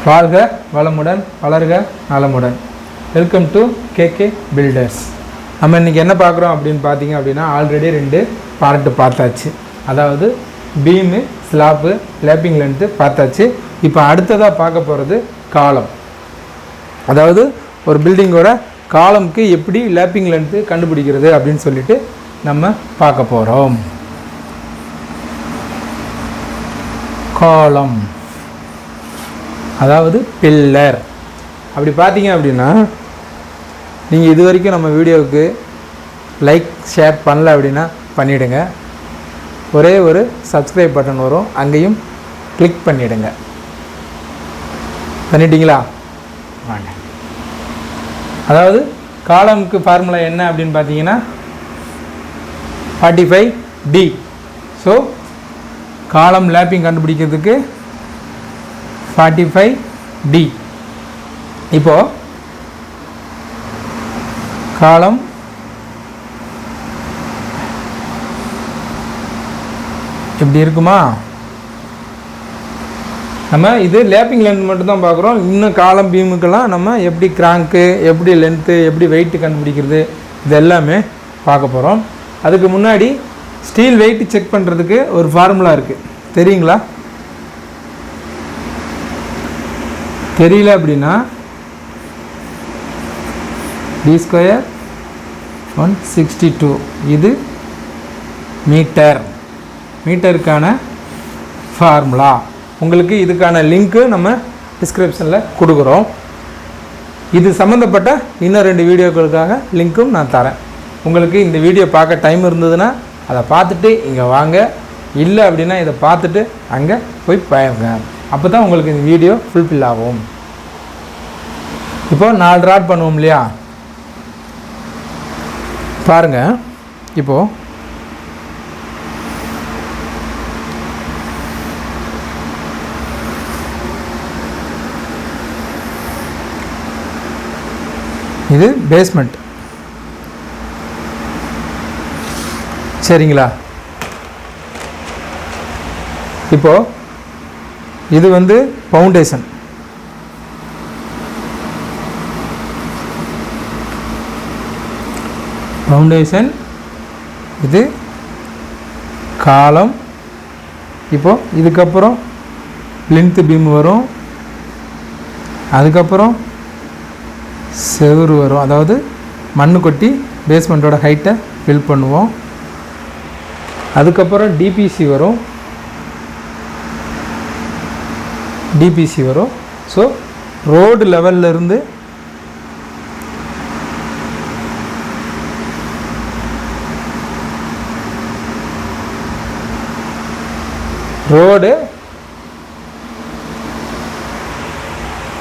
வாழ்க வளமுடன், வளர்க நலமுடன். Welcome to KK builders. நம்ம இன்றைக்கி என்ன பார்க்குறோம் அப்படின்னு பார்த்தீங்க அப்படின்னா, ஆல்ரெடி 2 பார்ட்டு பார்த்தாச்சு. அதாவது பீமு, ஸ்லாப்பு, லேப்பிங் லென்த்து பார்த்தாச்சு. இப்போ அடுத்ததாக பார்க்க போகிறது காலம். அதாவது ஒரு பில்டிங்கோட காலமுக்கு எப்படி லேப்பிங் லென்த்து கண்டுபிடிக்கிறது அப்படின்னு சொல்லிட்டு நம்ம பார்க்க போகிறோம். காலம் அதாவது பில்லர். அப்படி பார்த்தீங்க அப்படின்னா, நீங்கள் இது வரைக்கும் நம்ம வீடியோவுக்கு லைக் ஷேர் பண்ணல அப்படின்னா பண்ணிவிடுங்க. ஒரே ஒரு சப்ஸ்கிரைப் பட்டன் வரும், அங்கேயும் கிளிக் பண்ணிவிடுங்க. பண்ணிட்டீங்களா? வாங்க. அதாவது காலமுக்கு ஃபார்முலா என்ன அப்படின்னு பார்த்தீங்கன்னா 45D. ஸோ காலம் லேப்பிங் கண்டுபிடிக்கிறதுக்கு 45D. இப்போ காலம் இப்படி இருக்குமா? நம்ம இது லேப்பிங் லென்த் மட்டும் தான் பார்க்குறோம். இன்னும் காலம் பீமுக்கெல்லாம் நம்ம எப்படி கிராங்க்கு, எப்படி லென்த்து, எப்படி வெயிட்டு கண்டுபிடிக்கிறது, இது எல்லாமே பார்க்க போகிறோம். அதுக்கு முன்னாடி ஸ்டீல் வெயிட் செக் பண்ணுறதுக்கு ஒரு ஃபார்முலா இருக்குது, தெரியுங்களா? தெரியல அப்படின்னா d² 162. இது மீட்டருக்கான ஃபார்முலா. உங்களுக்கு இதுக்கான லிங்க்கு நம்ம டிஸ்கிரிப்ஷனில் கொடுக்குறோம். இது சம்மந்தப்பட்ட இன்னும் 2 வீடியோக்களுக்காக லிங்க்கும் நான் தரேன். உங்களுக்கு இந்த வீடியோ பார்க்க டைம் இருந்ததுன்னா அதை பார்த்துட்டு இங்கே வாங்க. இல்லை அப்படின்னா இதை பார்த்துட்டு அங்கே போய் பாருங்க. அப்போ தான் உங்களுக்கு இந்த வீடியோ ஃபுல்ஃபில் ஆகும். இப்போ 4 ராட் பண்ணுவோம் இல்லையா? பாருங்கள். இப்போது இது பேஸ்மெண்ட், சரிங்களா? இப்போது இது வந்து ஃபவுண்டேஷன். இது காலம். இப்போது இதுக்கப்புறம் லென்த்து பீம் வரும், அதுக்கப்புறம் செவுரு வரும். அதாவது மண்ணு கொட்டி பேஸ்மெண்ட்டோட ஹைட்டை ஃபில் பண்ணுவோம். அதுக்கப்புறம் டிபிசி வரும். ஸோ ரோடு லெவலில் இருந்து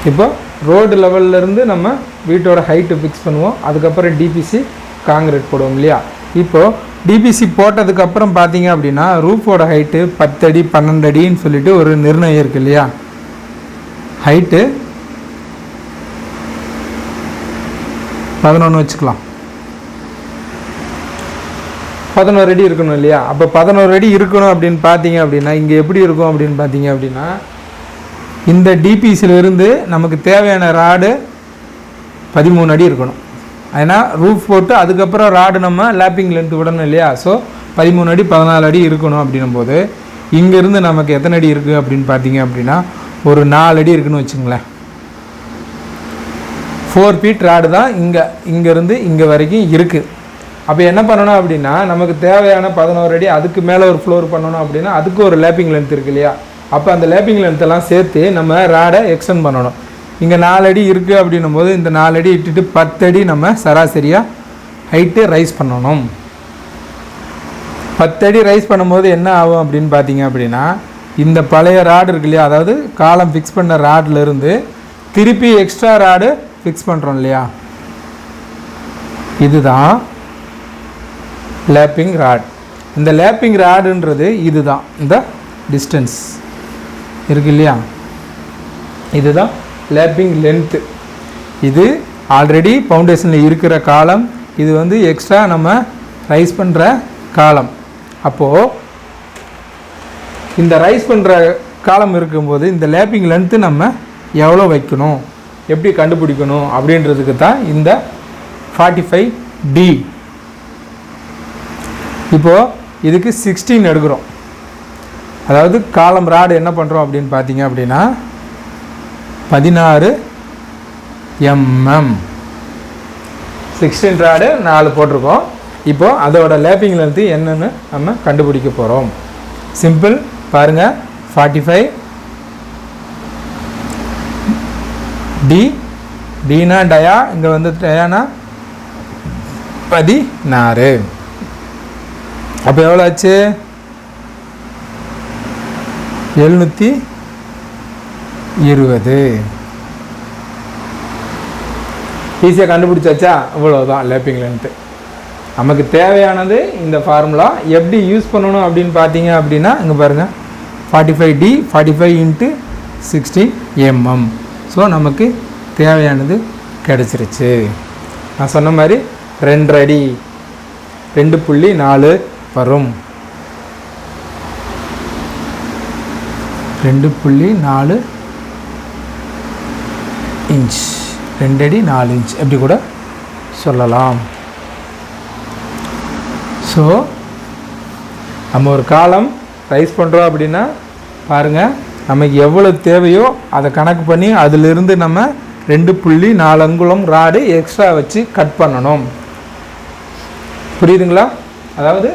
இப்போ ரோடு லெவலில் இருந்து நம்ம வீட்டோட ஹைட்டு ஃபிக்ஸ் பண்ணுவோம். அதுக்கப்புறம் டிபிசி காங்கிரீட் போடுவோம் இல்லையா? இப்போது டிபிசி போட்டதுக்கப்புறம் பார்த்தீங்க அப்படின்னா ரூஃபோட ஹைட்டு 10 அடி 12 அடின்னு சொல்லிட்டு ஒரு நிர்ணயம் இருக்குது இல்லையா? ஹைட்டு 11 வச்சுக்கலாம். 11 அடி இருக்கணும் இல்லையா? அப்போ 11 அடி இருக்கணும் அப்படின்னு பார்த்தீங்க அப்படின்னா இங்கே எப்படி இருக்கும் அப்படின்னு பார்த்தீங்க அப்படின்னா, இந்த டிபிசியிலிருந்து நமக்கு தேவையான ராடு 13 அடி இருக்கணும். ஏன்னா ரூஃப் போட்டு அதுக்கப்புறம் ராடு நம்ம லேப்பிங் லென்த்து விடணும் இல்லையா? ஸோ 13 அடி 14 அடி இருக்கணும். அப்படின்னும் போது இங்கேருந்து நமக்கு எத்தனை அடி இருக்குது அப்படின்னு பார்த்தீங்க அப்படின்னா ஒரு 4 அடி இருக்குன்னு வச்சுங்களேன். 4 ஃபீட் ராடு தான் இங்கேருந்து இங்கே வரைக்கும் இருக்குது. அப்போ என்ன பண்ணணும் அப்படின்னா, நமக்கு தேவையான 11 அடி அதுக்கு மேலே ஒரு ஃப்ளோர் பண்ணணும் அப்படின்னா அதுக்கு ஒரு லேப்பிங் லென்த் இருக்குது இல்லையா? அப்போ அந்த லேப்பிங் லென்த்தெல்லாம் சேர்த்து நம்ம ராடை எக்ஸ்டெண்ட் பண்ணணும். இங்கே 4 அடி இருக்குது அப்படின்னும் போது இந்த 4 அடி இட்டுட்டு 10 அடி நம்ம சராசரியாக ஹைட்டு ரைஸ் பண்ணணும். 10 அடி ரைஸ் பண்ணும்போது என்ன ஆகும் அப்படின்னு பார்த்தீங்க அப்படின்னா, இந்த பழைய ராடு இருக்கு இல்லையா? அதாவது காலம் ஃபிக்ஸ் பண்ண ராட்லேருந்து திருப்பி எக்ஸ்ட்ரா ராடு ஃபிக்ஸ் பண்ணுறோம் இல்லையா? இதுதான் லேப்பிங் ராட். இந்த லேப்பிங் ராடுன்றது இதுதான், இந்த டிஸ்டன்ஸ் இருக்கு இல்லையா? இதுதான் லேப்பிங் லென்த்து. இது ஆல்ரெடி ஃபவுண்டேஷனில் இருக்கிற காலம், இது வந்து எக்ஸ்ட்ரா நம்ம ரைஸ் பண்ணுற காலம். அப்போது இந்த ரைஸ் பண்ணுற காலம் இருக்கும்போது இந்த லேப்பிங் லென்த்து நம்ம எவ்வளோ வைக்கணும், எப்படி கண்டுபிடிக்கணும் அப்படின்றதுக்கு தான் இந்த 45D. இப்போது இதுக்கு 16 எடுக்கிறோம். அதாவது காலம் ராடு என்ன பண்ணுறோம் அப்படின்னு பார்த்தீங்க அப்படின்னா 16 mm. 16 ராடு 4 போட்டிருக்கோம். இப்போது அதோட லேப்பிங் லென்த்து என்னன்னு நம்ம கண்டுபிடிக்க போகிறோம். சிம்பிள் பாருங்கள். 45D, டீனா டயா, இங்கே வந்து டயானா 16. அப்போ எவ்வளோ ஆச்சு? 720. ஈஸியாக கண்டுபிடிச்சாச்சா? இவ்வளோதான் லேப்பிங் லென்த்து. நமக்கு தேவையானது இந்த ஃபார்முலா. எப்படி யூஸ் பண்ணணும் அப்படின்னு பார்த்தீங்க அப்படின்னா இங்கே பாருங்கள், 45D 45 × 16 mm. ஸோ நமக்கு தேவையானது கிடச்சிருச்சு. நான் சொன்ன மாதிரி 2 அடி 2.4 வரும். 2.4 இன்ச், 2 அடி 4 இன்ச் எப்படி கூட சொல்லலாம். ஸோ நம்ம ஒரு காலம் ரைஸ் பண்ணுறோம் அப்படின்னா பாருங்கள், நமக்கு எவ்வளோ தேவையோ அதை கணக்கு பண்ணி அதிலிருந்து நம்ம 2.4 அங்குலம் ராடு எக்ஸ்ட்ரா வச்சு கட் பண்ணணும். புரியுதுங்களா? அதாவது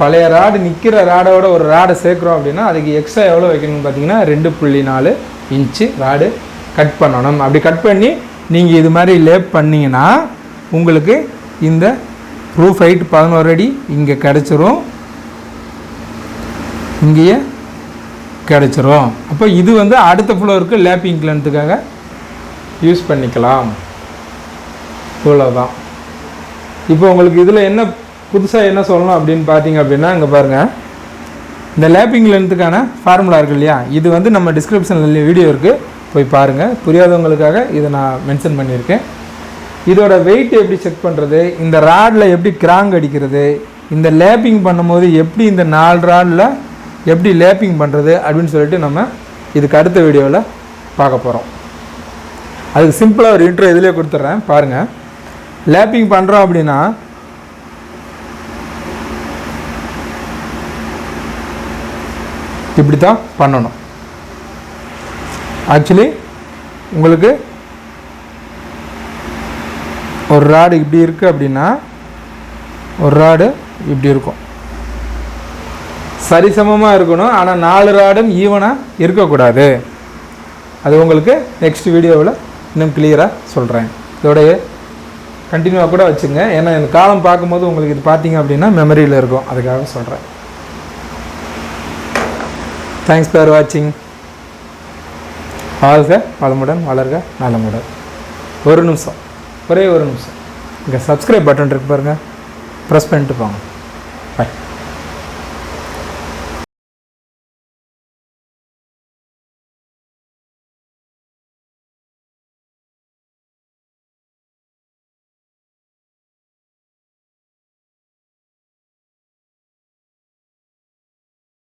பழைய ராடு நிற்கிற ராடோட ஒரு ராடை சேர்க்குறோம் அப்படின்னா அதுக்கு எக்ஸ்ட்ரா எவ்வளோ வைக்கணும்னு பார்த்தீங்கன்னா 2.4 இன்ச்சு ராடு கட் பண்ணணும். அப்படி கட் பண்ணி நீங்கள் இது மாதிரி லேப் பண்ணிங்கன்னா உங்களுக்கு இந்த ரூஃப் ஹைட் 11 அடி இங்கே கிடச்சிரும், இங்கேயே கிடச்சிரும். அப்போ இது வந்து அடுத்த ஃப்ளோருக்கு லேப்பிங் லென்த்துக்காக யூஸ் பண்ணிக்கலாம். இவ்வளோதான். இப்போ உங்களுக்கு இதில் என்ன புதுசாக என்ன சொல்லணும் அப்படின்னு பார்த்தீங்க அப்படின்னா இங்கே பாருங்கள், இந்த லேப்பிங் லென்த்துக்கான ஃபார்முலா இருக்குது இல்லையா, இது வந்து நம்ம டிஸ்கிரிப்ஷனில் வீடியோ இருக்குது, போய் பாருங்கள். புரியாதவங்களுக்காக இதை நான் மென்ஷன் பண்ணியிருக்கேன். இதோட வெயிட் எப்படி செக் பண்ணுறது, இந்த ராடில் எப்படி கிராங்க் அடிக்கிறது, இந்த லேப்பிங் பண்ணும்போது எப்படி இந்த 4 ராடில் எப்படி லேப்பிங் பண்ணுறது அப்படின்னு சொல்லிட்டு நம்ம இதுக்கு அடுத்த வீடியோவில் பார்க்க போகிறோம். அதுக்கு சிம்பிளாக ஒரு இன்ட்ரோ இதிலே கொடுத்துட்றேன் பாருங்கள். லேப்பிங் பண்ணுறோம் அப்படின்னா இப்படி தான் பண்ணணும். ஆக்சுவலி உங்களுக்கு ஒரு ராடு இப்படி இருக்குது அப்படின்னா ஒரு ராடு இப்படி இருக்கும், சரிசமமாக இருக்கணும். ஆனால் 4 ராடும் ஈவனாக இருக்கக்கூடாது. அது உங்களுக்கு நெக்ஸ்ட் வீடியோவில் இன்னும் கிளியராக சொல்கிறேன். இதோடைய கண்டினியூவாக கூட வச்சுங்க, ஏன்னா இந்த காலம் பார்க்கும்போது உங்களுக்கு இது பார்த்தீங்க அப்படின்னா மெமரியில் இருக்கும், அதுக்காக சொல்கிறேன். தேங்க்ஸ் ஃபார் வாட்சிங். வாழ்க வளமுடன், வளர்க நலமுடன். ஒரு நிமிஷம், ஒரே ஒரு நிமிஷம், இங்கே சப்ஸ்கிரைப் பட்டன் இருக்கு பாருங்கள், ப்ரெஸ் பண்ணிட்டு போங்க. பை.